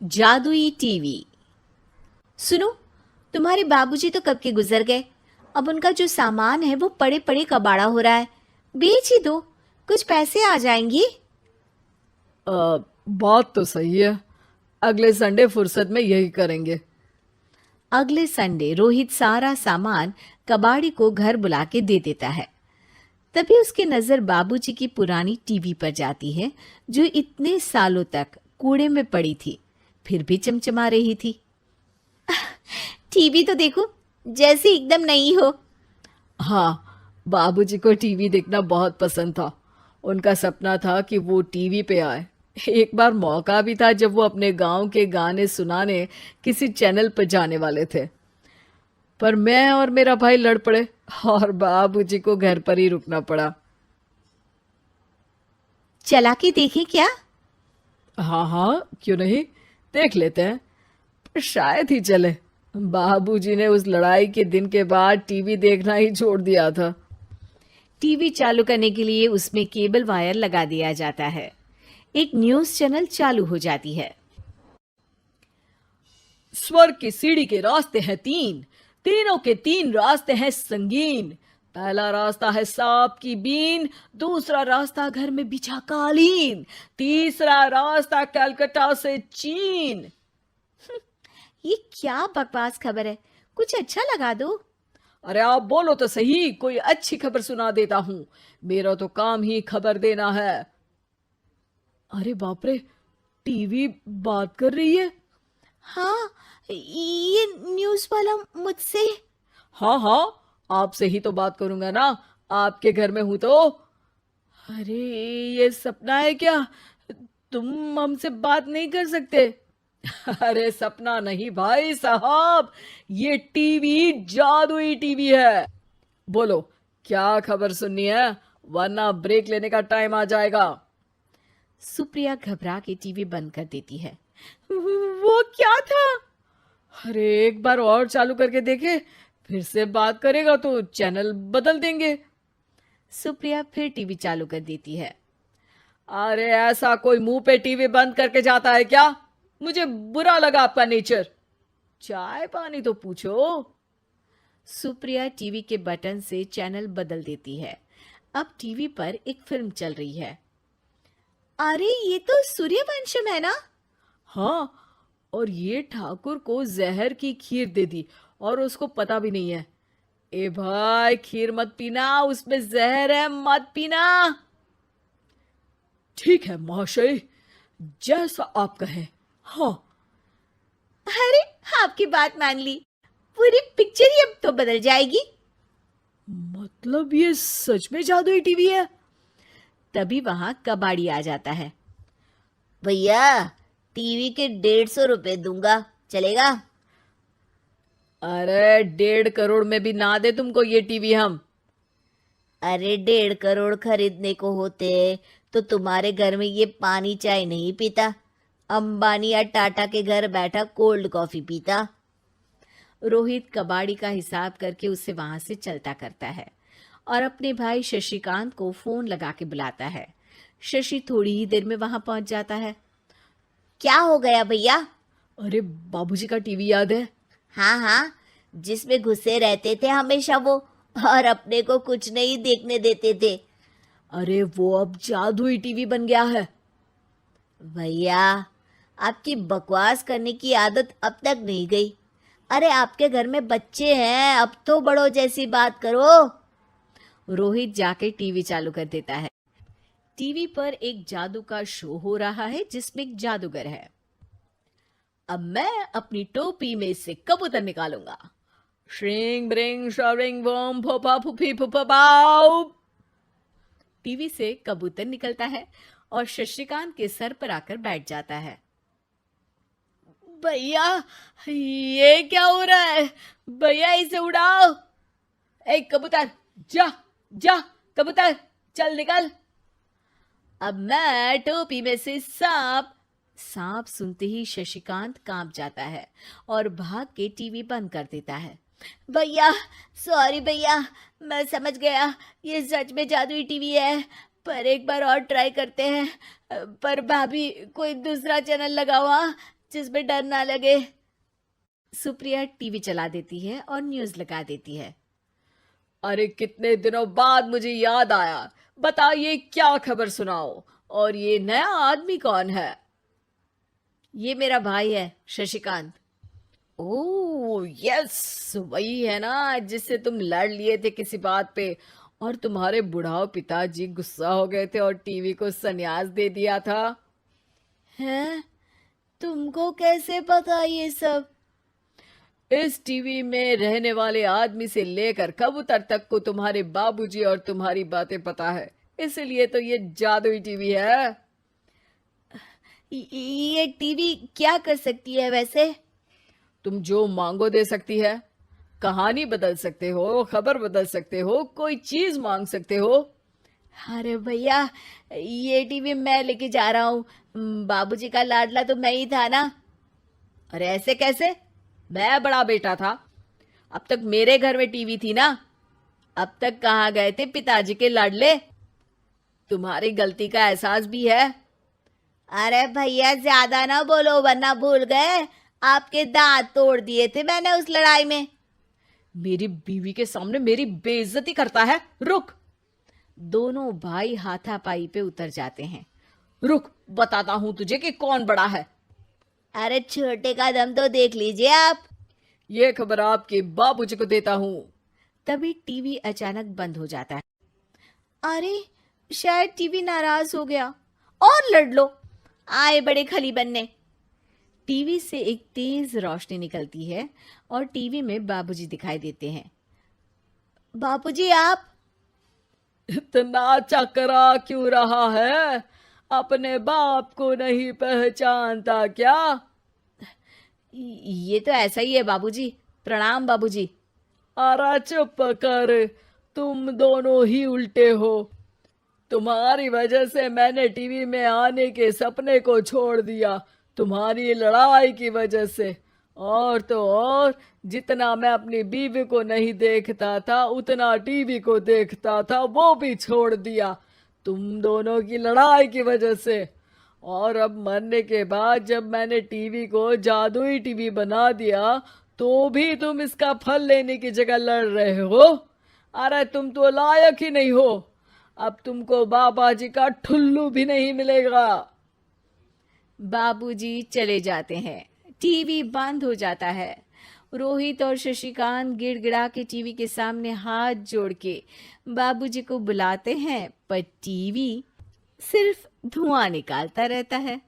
जादुई टीवी। सुनो, तुम्हारे बाबूजी तो कब के गुजर गए। अब उनका जो सामान है वो पड़े पड़े कबाड़ा हो रहा है। बेच ही दो, कुछ पैसे आ जाएंगी। बात तो सही है। अगले संडे फुर्सत में यही करेंगे। अगले संडे रोहित सारा सामान कबाड़ी को घर बुला के दे देता है। तभी उसकी नजर बाबूजी की पुरानी टीवी पर जाती है, जो इतने सालों तक कूड़े में पड़ी थी, फिर भी चमचमा रही थी। टीवी तो देखो, जैसे एकदम नई हो। हाँ, बाबूजी को टीवी देखना बहुत पसंद था। उनका सपना था कि वो टीवी पे आए। एक बार मौका भी था जब वो अपने गांव के गाने सुनाने किसी चैनल पर जाने वाले थे, पर मैं और मेरा भाई लड़ पड़े और बाबूजी को घर पर ही रुकना पड़ा। चला के देखें क्या? हाँ हाँ, क्यों नहीं, देख लेते हैं। पर शायद ही चले। बाबूजी ने उस लड़ाई के दिन के बाद टीवी देखना ही छोड़ दिया था। टीवी चालू करने के लिए उसमें केबल वायर लगा दिया जाता है। एक न्यूज़ चैनल चालू हो जाती है। स्वर्ग की सीढ़ी के रास्ते हैं तीन, तीनों के तीन रास्ते हैं संगीन। पहला रास्ता है सांप की बीन, दूसरा रास्ता घर में बिछा कालीन, तीसरा रास्ता कलकत्ता से चीन। ये क्या बकवास खबर है, कुछ अच्छा लगा दो। अरे आप बोलो तो सही, कोई अच्छी खबर सुना देता हूं। मेरा तो काम ही खबर देना है। अरे बाप रे, टीवी बात कर रही है। हाँ, ये न्यूज़ वाला मुझसे। हाँ हाँ, आपसे ही तो बात करूंगा ना, आपके घर में हूं तो। अरे, ये सपना है क्या? तुम हमसे बात नहीं कर सकते? अरे सपना नहीं भाई साहब, ये टीवी जादुई टीवी है। बोलो, क्या खबर सुननी है, वरना ब्रेक लेने का टाइम आ जाएगा। सुप्रिया घबरा के टीवी बंद कर देती है। वो क्या था? अरे एक बार और चालू करके देखे, फिर से बात करेगा तो चैनल बदल देंगे। सुप्रिया फिर टीवी चालू कर देती है। अरे ऐसा कोई मुंह पे टीवी बंद करके जाता है क्या? मुझे बुरा लगा आपका नेचर। चाय पानी तो पूछो। सुप्रिया टीवी के बटन से चैनल बदल देती है। अब टीवी पर एक फिल्म चल रही है। अरे ये तो सूर्यवंशम है ना? हाँ, और ये ठाकुर को जहर की खीर दे दी और उसको पता भी नहीं है। ए भाई, खीर मत पीना, उसमें जहर है, मत पीना। ठीक है महाशय, जैसा आप कहें। हाँ। अरे, आपकी बात मान ली, पूरी पिक्चर ही अब तो बदल जाएगी। मतलब ये सच में जादुई टीवी है? तभी वहां कबाड़ी आ जाता है। भैया, टीवी के 150 रुपए दूंगा, चलेगा? अरे 1.5 करोड़ में भी ना दे तुमको ये टीवी हम। अरे 1.5 करोड़ खरीदने को होते तो तुम्हारे घर में ये पानी चाय नहीं पीता, अंबानी या टाटा के घर बैठा कोल्ड कॉफी पीता। रोहित कबाड़ी का हिसाब करके उसे वहां से चलता करता है और अपने भाई शशिकांत को फोन लगा के बुलाता है। शशि थोड़ी ही देर में वहां पहुंच जाता है। क्या हो गया भैया? अरे बाबूजी का टीवी याद है? हाँ हाँ, जिसमें घुसे रहते थे हमेशा वो, और अपने को कुछ नहीं देखने देते थे। अरे वो अब जादुई टीवी बन गया है। भैया, आपकी बकवास करने की आदत अब तक नहीं गई। अरे आपके घर में बच्चे हैं, अब तो बड़ों जैसी बात करो। रोहित जाके टीवी चालू कर देता है। टीवी पर एक जादू का शो हो रहा है जिसमें एक जादूगर है। अब मैं अपनी टोपी में से कबूतर निकालूंगा। श्रिंग ब्रिंग शरिंग बम फोपा फुफी फुफा पाउ। टीवी से कबूतर निकलता है और शशिकांत के सर पर आकर बैठ जाता है। भैया, ये क्या हो रहा है? भैया इसे उड़ाओ। ए कबूतर, जा जा, कबूतर चल निकल। अब मैं टोपी में से सांप। सांप सुनते ही शशिकांत कांप जाता है और भाग के टीवी बंद कर देता है। भैया, सॉरी भैया, मैं समझ गया ये सच में जादुई टीवी है, पर एक बार और ट्राई करते हैं। पर भाभी, कोई दूसरा चैनल लगाओ। हाँ, जिसमें डर ना लगे। सुप्रिया टीवी चला देती है और न्यूज लगा देती है। अरे कितने दिनों बाद मुझे याद आया, बताइए क्या खबर सुनाओ। और ये नया आदमी कौन है? ये मेरा भाई है शशिकांत। ओह यस, वही है ना जिससे तुम लड़ लिए थे किसी बात पे, और तुम्हारे बुढ़ाओ पिताजी गुस्सा हो गए थे और टीवी को संन्यास दे दिया था। हैं? तुमको कैसे पता ये सब? इस टीवी में रहने वाले आदमी से लेकर कबूतर तक को तुम्हारे बाबूजी और तुम्हारी बातें पता है, इसलिए तो ये जादुई टीवी है। ये टीवी क्या कर सकती है वैसे? तुम जो मांगो दे सकती है। कहानी बदल सकते हो, खबर बदल सकते हो, कोई चीज मांग सकते हो। अरे भैया, ये टीवी मैं लेके जा रहा हूँ। बाबूजी का लाडला तो मैं ही था ना। अरे ऐसे कैसे? मैं बड़ा बेटा था, अब तक मेरे घर में टीवी थी ना। अब तक कहाँ गए थे पिताजी के लाडले? तुम्हारी गलती का एहसास भी है। अरे भैया ज्यादा ना बोलो वरना भूल गए, आपके दांत तोड़ दिए थे मैंने उस लड़ाई में। मेरी बीवी के सामने मेरी बेइज्जती करता है। रुक। दोनों भाई हाथापाई पे उतर जाते हैं। रुक, बताता हूं तुझे कि कौन बड़ा है। अरे छोटे का दम तो देख लीजिए आप। ये खबर आपके बाबूजी को देता हूं। तभी टीवी अचानक बंद हो जाता है। अरे शायद टीवी नाराज हो गया। और लड़ लो, आए बड़े खली बनने। टीवी से एक तेज रोशनी निकलती है और टीवी में बाबूजी दिखाई देते हैं। बापूजी आप? इतना चकरा क्यों रहा है? अपने बाप को नहीं पहचानता क्या? ये तो ऐसा ही है बाबूजी। प्रणाम बाबूजी। अरे चुप कर, तुम दोनों ही उल्टे हो। तुम्हारी वजह से मैंने टीवी में आने के सपने को छोड़ दिया, तुम्हारी लड़ाई की वजह से। और तो और, जितना मैं अपनी बीवी को नहीं देखता था उतना टीवी को देखता था, वो भी छोड़ दिया तुम दोनों की लड़ाई की वजह से। और अब मरने के बाद जब मैंने टीवी को जादुई टीवी बना दिया तो भी तुम इसका फल लेने की जगह लड़ रहे हो। अरे तुम तो लायक ही नहीं हो। अब तुमको बाबा जी का ठुल्लू भी नहीं मिलेगा। बाबूजी चले जाते हैं। टीवी बंद हो जाता है। रोहित और शशिकांत गिड़गिड़ा के टीवी के सामने हाथ जोड़ के बाबूजी को बुलाते हैं, पर टीवी सिर्फ धुआं निकालता रहता है।